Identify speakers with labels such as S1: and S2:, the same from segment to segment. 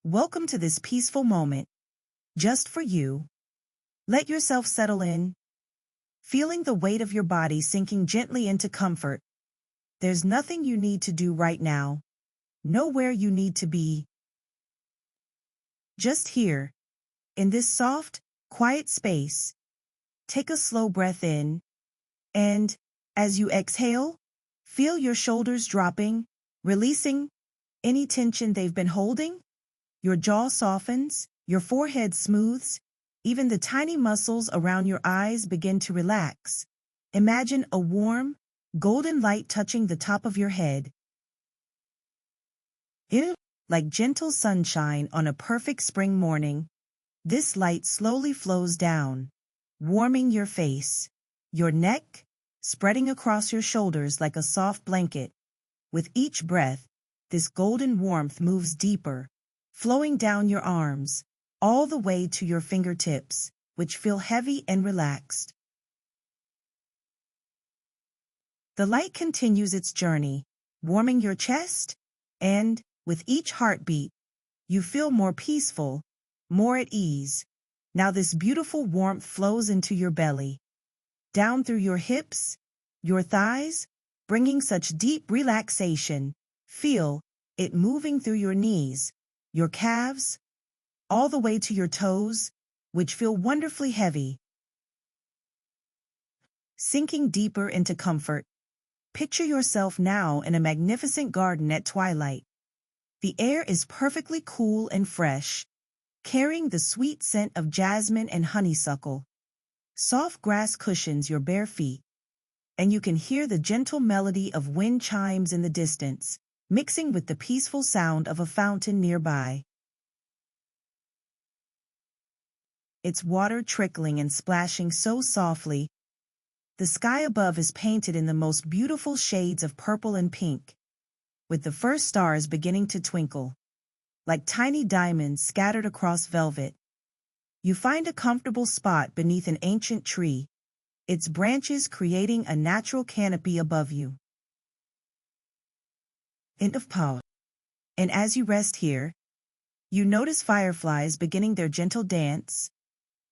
S1: Welcome to this peaceful moment, just for you. Let yourself settle in, feeling the weight of your body sinking gently into comfort. There's nothing you need to do right now, nowhere you need to be. Just here, in this soft, quiet space, take a slow breath in, and, as you exhale, feel your shoulders dropping, releasing any tension they've been holding. Your jaw softens, your forehead smooths, even the tiny muscles around your eyes begin to relax. Imagine a warm, golden light touching the top of your head. Like gentle sunshine on a perfect spring morning, this light slowly flows down, warming your face, your neck, spreading across your shoulders like a soft blanket. With each breath, this golden warmth moves deeper, flowing down your arms, all the way to your fingertips, which feel heavy and relaxed. The light continues its journey, warming your chest, and, with each heartbeat, you feel more peaceful, more at ease. Now this beautiful warmth flows into your belly, down through your hips, your thighs, bringing such deep relaxation. Feel it moving through your knees, your calves, all the way to your toes, which feel wonderfully heavy. Sinking deeper into comfort, picture yourself now in a magnificent garden at twilight. The air is perfectly cool and fresh, carrying the sweet scent of jasmine and honeysuckle. Soft grass cushions your bare feet, and you can hear the gentle melody of wind chimes in the distance, mixing with the peaceful sound of a fountain nearby. Its water trickling and splashing so softly. The sky above is painted in the most beautiful shades of purple and pink, with the first stars beginning to twinkle, like tiny diamonds scattered across velvet. You find a comfortable spot beneath an ancient tree, its branches creating a natural canopy above you. End of poem. And as you rest here, you notice fireflies beginning their gentle dance,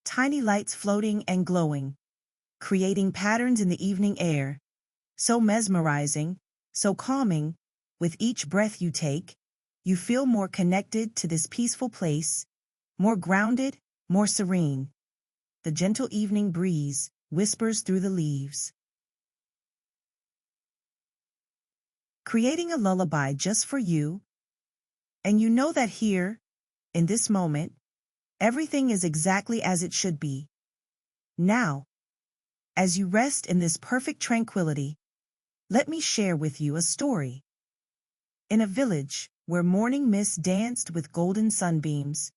S1: tiny lights floating and glowing, creating patterns in the evening air, so mesmerizing, so calming. With each breath you take, you feel more connected to this peaceful place, more grounded, more serene. The gentle evening breeze whispers through the leaves, creating a lullaby just for you. And you know that here, in this moment, everything is exactly as it should be. Now, as you rest in this perfect tranquility, let me share with you a story. In a village where morning mist danced with golden sunbeams,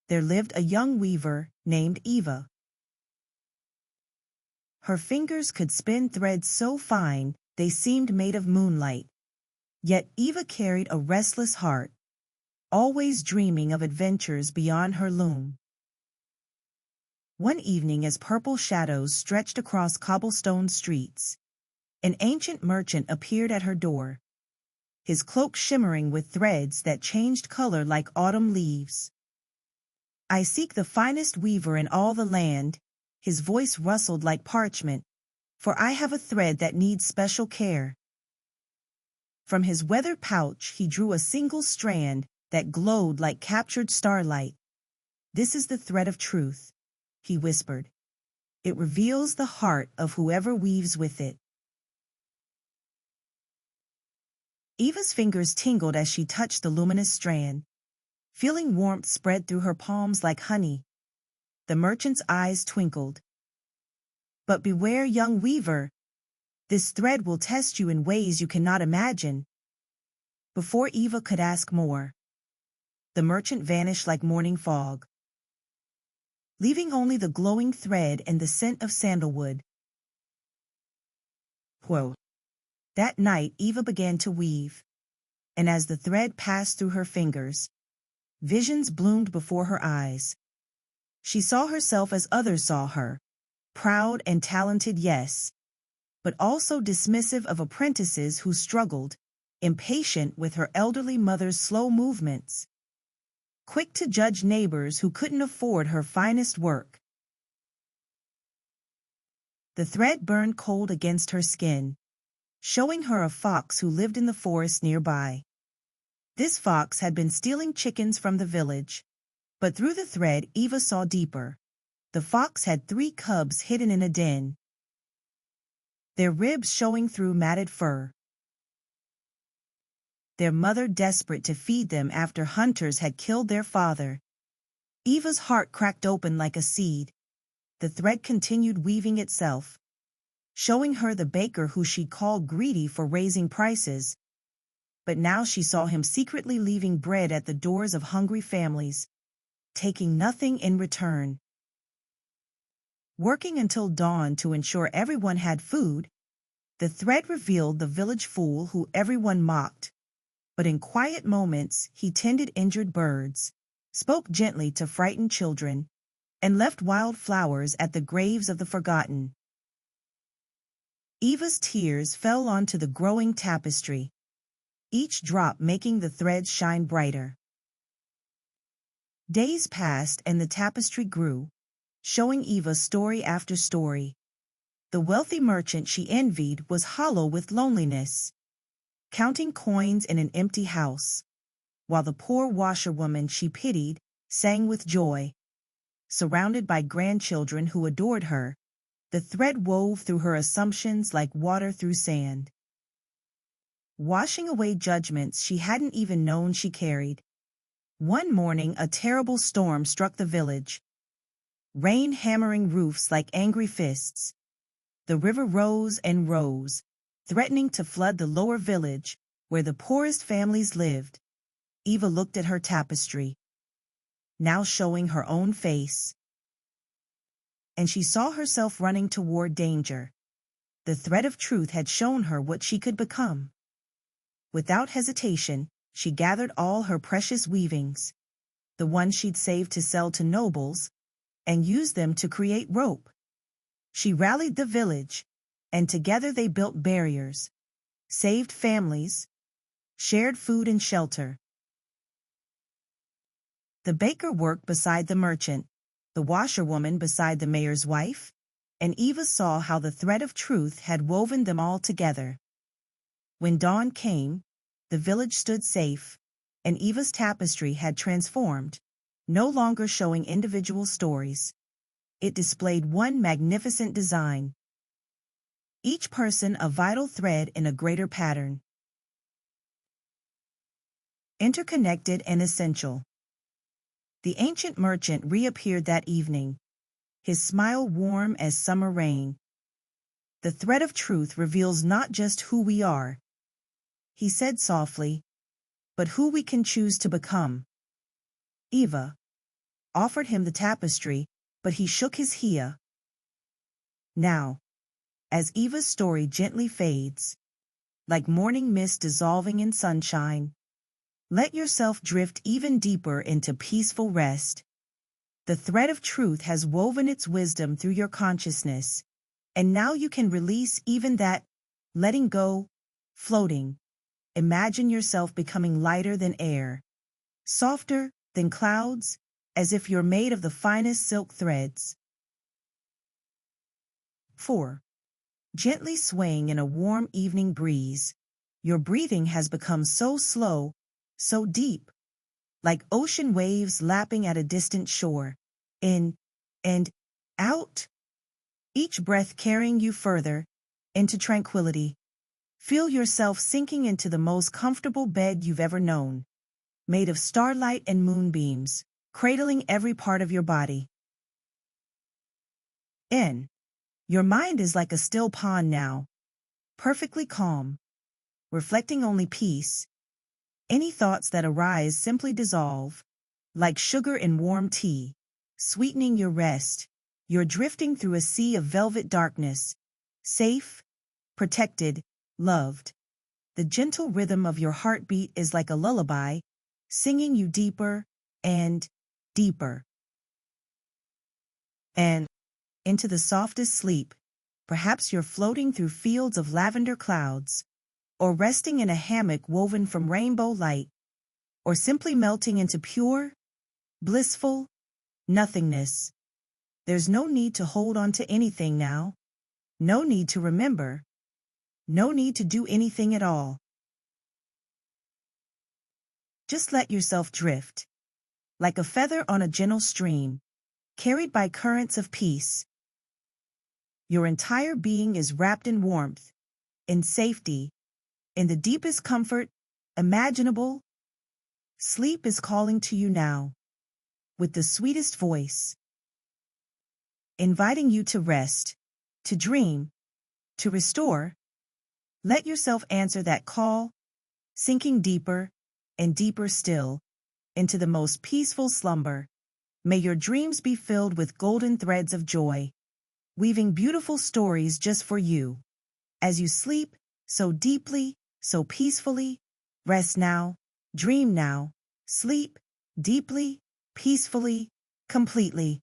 S1: there lived a young weaver named Eva. Her fingers could spin threads so fine they seemed made of moonlight. Yet Eva carried a restless heart, always dreaming of adventures beyond her loom. One evening, as purple shadows stretched across cobblestone streets, an ancient merchant appeared at her door, his cloak shimmering with threads that changed color like autumn leaves. "I seek the finest weaver in all the land," his voice rustled like parchment, "for I have a thread that needs special care." From his weathered pouch he drew a single strand that glowed like captured starlight. "This is the thread of truth," he whispered. "It reveals the heart of whoever weaves with it." Eva's fingers tingled as she touched the luminous strand, feeling warmth spread through her palms like honey. The merchant's eyes twinkled. "But beware, young weaver. This thread will test you in ways you cannot imagine." Before Eva could ask more, the merchant vanished like morning fog, leaving only the glowing thread and the scent of sandalwood. That night Eva began to weave, and as the thread passed through her fingers, visions bloomed before her eyes. She saw herself as others saw her, proud and talented, yes, but also dismissive of apprentices who struggled, impatient with her elderly mother's slow movements. quick to judge neighbors who couldn't afford her finest work. The thread burned cold against her skin, showing her a fox who lived in the forest nearby. This fox had been stealing chickens from the village, but through the thread Eva saw deeper. The fox had 3 cubs hidden in a den, their ribs showing through matted fur. Their mother desperate to feed them after hunters had killed their father. Eva's heart cracked open like a seed. The thread continued weaving itself, showing her the baker who she called greedy for raising prices. But now she saw him secretly leaving bread at the doors of hungry families, taking nothing in return. Working until dawn to ensure everyone had food, the thread revealed the village fool who everyone mocked. But in quiet moments he tended injured birds, spoke gently to frightened children, and left wild flowers at the graves of the forgotten. Eva's tears fell onto the growing tapestry, each drop making the thread shine brighter. Days passed and the tapestry grew, showing Eva story after story. The wealthy merchant she envied was hollow with loneliness, counting coins in an empty house, while the poor washerwoman she pitied sang with joy. Surrounded by grandchildren who adored her, the thread wove through her assumptions like water through sand, washing away judgments she hadn't even known she carried. One morning a terrible storm struck the village, rain hammering roofs like angry fists. The river rose and rose, threatening to flood the lower village, where the poorest families lived. Eva looked at her tapestry, now showing her own face, and she saw herself running toward danger. The thread of truth had shown her what she could become. Without hesitation, she gathered all her precious weavings, the ones she'd saved to sell to nobles, and used them to create rope. She rallied the village, and together they built barriers, saved families, shared food and shelter. The baker worked beside the merchant, the washerwoman beside the mayor's wife, and Eva saw how the thread of truth had woven them all together. When dawn came, the village stood safe, and Eva's tapestry had transformed, no longer showing individual stories. It displayed one magnificent design, each person a vital thread in a greater pattern. Interconnected and essential. The ancient merchant reappeared that evening, his smile warm as summer rain. The thread of truth reveals not just who we are, he said softly, but who we can choose to become. Eva offered him the tapestry, but he shook his head. Now, as Eva's story gently fades, like morning mist dissolving in sunshine, let yourself drift even deeper into peaceful rest. The thread of truth has woven its wisdom through your consciousness, and now you can release even that, letting go, floating. Imagine yourself becoming lighter than air, softer than clouds, as if you're made of the finest silk threads. 4. Gently swaying in a warm evening breeze, your breathing has become so slow, so deep, like ocean waves lapping at a distant shore, in and out, each breath carrying you further into tranquility. Feel yourself sinking into the most comfortable bed you've ever known, made of starlight and moonbeams, cradling every part of your body. Your mind is like a still pond now, perfectly calm, reflecting only peace. Any thoughts that arise simply dissolve, like sugar in warm tea, sweetening your rest. You're drifting through a sea of velvet darkness, safe, protected, loved. The gentle rhythm of your heartbeat is like a lullaby, singing you deeper and deeper, and into the softest sleep. Perhaps you're floating through fields of lavender clouds, or resting in a hammock woven from rainbow light, or simply melting into pure, blissful, nothingness. There's no need to hold on to anything now. No need to remember. No need to do anything at all. Just let yourself drift, like a feather on a gentle stream, carried by currents of peace. Your entire being is wrapped in warmth, in safety, in the deepest comfort imaginable. Sleep is calling to you now, with the sweetest voice, inviting you to rest, to dream, to restore. Let yourself answer that call, sinking deeper and deeper still into the most peaceful slumber. May your dreams be filled with golden threads of joy, weaving beautiful stories just for you. As you sleep, so deeply, so peacefully, rest now, dream now, sleep, deeply, peacefully, completely.